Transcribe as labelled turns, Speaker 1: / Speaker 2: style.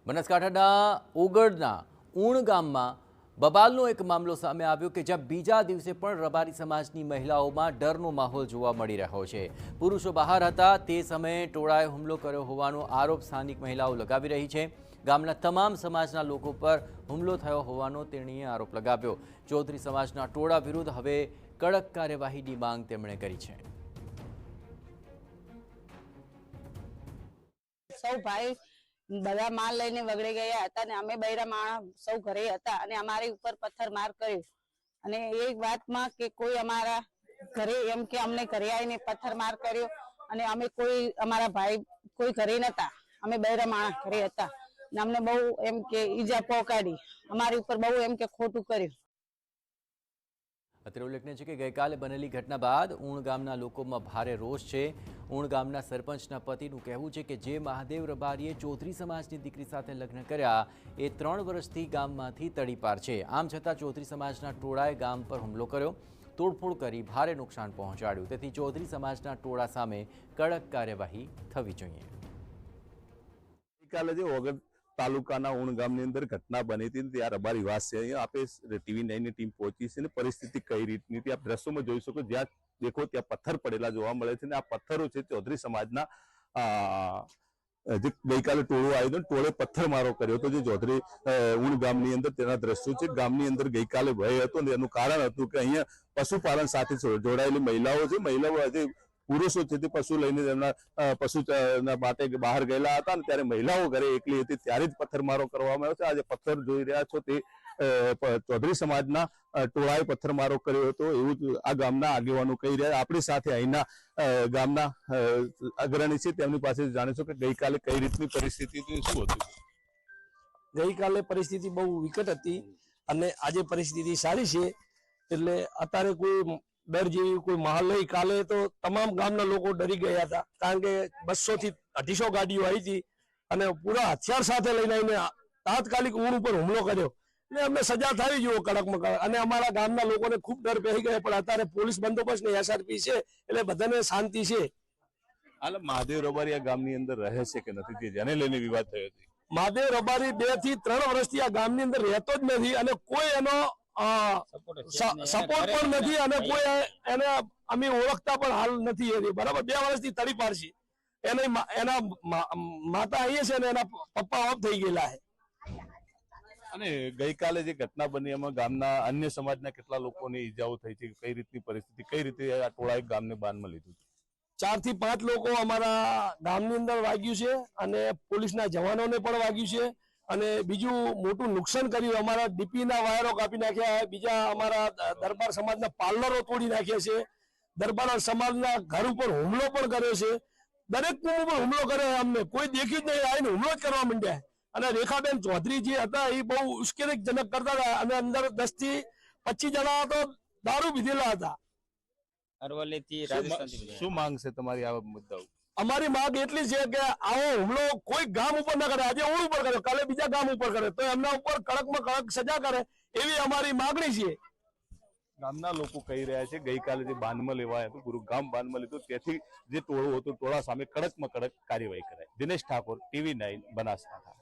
Speaker 1: બનાસકાંઠાના ઓગળના ઊણ ગામમાં બબાલનો એક મામલો સામે આવ્યો કે જ્યાં બીજા દિવસે પણ રબારી સમાજની મહિલાઓમાં ડરનો માહોલ જોવા મળી રહ્યો છે। પુરુષો બહાર હતા તે સમયે ટોળાએ હુમલો કર્યો હોવાનો આરોપ સ્થાનિક મહિલાઓ લગાવી રહી છે। ગામના તમામ સમાજના લોકો પર હુમલો થયો હોવાનો તેણીએ આરોપ લગાવ્યો। ચૌધરી સમાજના ટોળા વિરુદ્ધ હવે કડક કાર્યવાહીની માંગ તેમણે કરી છે।
Speaker 2: સૌ ભાઈ બધા માલ લઈને વગડે ગયા હતા ને અમે બૈરા માણસ સૌ ઘરે હતા અને અમારી ઉપર પથ્થરમાર કર્યો અને એક વાતમાં કે કોઈ અમારા ઘરે એમ કે અમને ઘરે આવીને પથ્થરમાર કર્યો અને અમે કોઈ અમારા ભાઈ કોઈ ઘરે નતા, અમે બૈરા માણસ ઘરે હતા ને અમને બહુ એમ કે ઈજા પહોંચાડી, અમારી ઉપર બહુ એમ કે ખોટું કર્યું।
Speaker 1: અત્રે ઉલ્લેખનીય છે કે ગઈકાલે બનેલી ઘટના બાદ ઊણ ગામના લોકોમાં ભારે રોષ છે। ઊણ ગામના સરપંચના પતિનું કહેવું છે કે જે મહાદેવ રબારીએ ચૌધરી સમાજની દીકરી સાથે લગ્ન કર્યા એ 3 વર્ષથી ગામમાંથી તડીપાર છે। આમ છતાં ચૌધરી સમાજના ટોળાએ ગામ પર હુમલો કર્યો, તોડફોડ કરી ભારે નુકસાન પહોંચાડ્યું। તેથી ચૌધરી સમાજના ટોળા સામે કડક કાર્યવાહી થવી જોઈએ।
Speaker 3: ગઈકાલે જે ઓગળ તાલુકાના ઊણ ગામની અંદર ઘટના બની હતી ત્યાં રબારી વાસ છે। અહીંયા આપણે ટીવી 9 ની ટીમ પહોંચી છે ને પરિસ્થિતિ કઈ રીતની હતી આપ દ્રશ્યોમાં જોઈ શકો। જ્યાં દેખો ત્યાં પથ્થર પડેલા જોવા મળે છે ને આ પથ્થરો છે ચૌધરી સમાજના જે ગઈકાલે ટોળું આવ્યું ટોળે પથ્થરમારો કર્યો હતો જે ચૌધરી ઊણ ગામની અંદર તેના દ્રશ્યો છે। ગામની અંદર ગઈકાલે ભય હતો ને એનું કારણ હતું કે અહીંયા પશુપાલન સાથે જોડાયેલી મહિલાઓ છે। મહિલાઓ આજે પુરુષો છે તે પશુ લઈને તેમના પશુ માટે બહાર ગયેલા હતા ને ત્યારે મહિલાઓ ઘરે એકલી હતી ત્યારે જ પથ્થરમારો કરવામાં આવ્યો છે। આજે પથ્થર જોઈ રહ્યા છો તે ચૌધરી સમાજના ટોળાએ પથ્થરમારો કર્યો હતો એવું આ ગામના આગેવાનો કહી રહ્યા। આપણી સાથે અહીંના ગામના અગ્રણી છે તેમની પાસે જાણીશું કે ગઈકાલે કઈ રીતની પરિસ્થિતિ હતી, શું હતું?
Speaker 4: ગઈકાલે પરિસ્થિતિ બહુ વિકટ હતી અને આજે પરિસ્થિતિ સારી છે। એટલે અત્યારે કોઈ ડર જેવી કોઈ માહોલ નહીં। કાલે તો તમામ ગામના લોકો ડરી ગયા હતા કારણ કે 200 થી 250 ગાડીઓ આવી હતી અને પૂરા હથિયાર સાથે લઈને આવીને તાત્કાલિક ઊણ ઉપર હુમલો કર્યો એટલે અમને સજા થવી જોઈએ કડકમાં કડક અને અમારા ગામના લોકોને ખૂબ ડર બેસી ગયો। પણ અત્યારે પોલીસ બંદોબસ્ત ને SRP છે એટલે બધાને શાંતિ છે।
Speaker 3: હાલ મહાદેવ રબારી આ ગામની અંદર રહે છે કે નથી જેને લઈને વિવાદ થયો હતો?
Speaker 4: મહાદેવ રબારી 2 થી 3 વર્ષથી આ ગામની અંદર રહેતો જ નથી અને કોઈ એનો સપોર્ટ પણ નથી અને કોઈ એને અમે ઓળખતા પણ હાલ નથી એની બરાબર। 2 વર્ષથી તડીપાર છે। એના માતા અહીંયા છે ને એના પપ્પા ઓફ થઈ ગયેલા છે।
Speaker 3: અને ગઈકાલે જે ઘટના બની એમાં ગામના અન્ય સમાજના કેટલા લોકોને ઈજાઓ થઈ છે, કઈ રીતની પરિસ્થિતિ, કઈ રીતે આ ટોળાએ ગામને બાનમાં લીધું?
Speaker 4: 4 થી 5 લોકો અમારા ગામની અંદર વાગ્યું છે અને પોલીસના જવાનોને પણ વાગ્યું છે અને બીજું મોટું નુકસાન કર્યું। અમારા ડીપીના વાયરો કાપી નાખ્યા, બીજા અમારા દરબાર સમાજના પાર્લરો તોડી નાખ્યા છે, દરબાર સમાજના ઘર ઉપર હુમલો પણ કર્યો છે, દરેક ઉપર હુમલો કર્યો। અમને કોઈ દેખ્યું જ નહીં, આવીને હુમલો જ કરવા માંડ્યા। અને રેખાબેન ચૌધરી જે હતા એ બહુ ઉશ્કેરકજનક કરતા હતા અને અંદર 10 થી 25 જણા તો દારૂ પીધેલા હતા।
Speaker 3: શું માંગ છે તમારી આ મુદ્દાઓ?
Speaker 4: અમારી માંગ એટલી છે કે આવો હુમલો કોઈ ગામ ઉપર ના કરે। આજે ઊણ ઉપર કર્યો, કાલે બીજા ગામ ઉપર કરે તો એમના ઉપર કડકમાં કડક સજા કરે એવી અમારી માંગણી છે।
Speaker 3: ગામના લોકો કહી રહ્યા છે ગઈકાલે જે બાનમાં લેવાય હતું પૂરું ગામ બાનમાં લીધું તેથી જે ટોળું હતું ટોળા સામે કડકમાં કડક કાર્યવાહી કરાય। દિનેશ ઠાકોર, ટીવી 9 બનાસકાંઠા।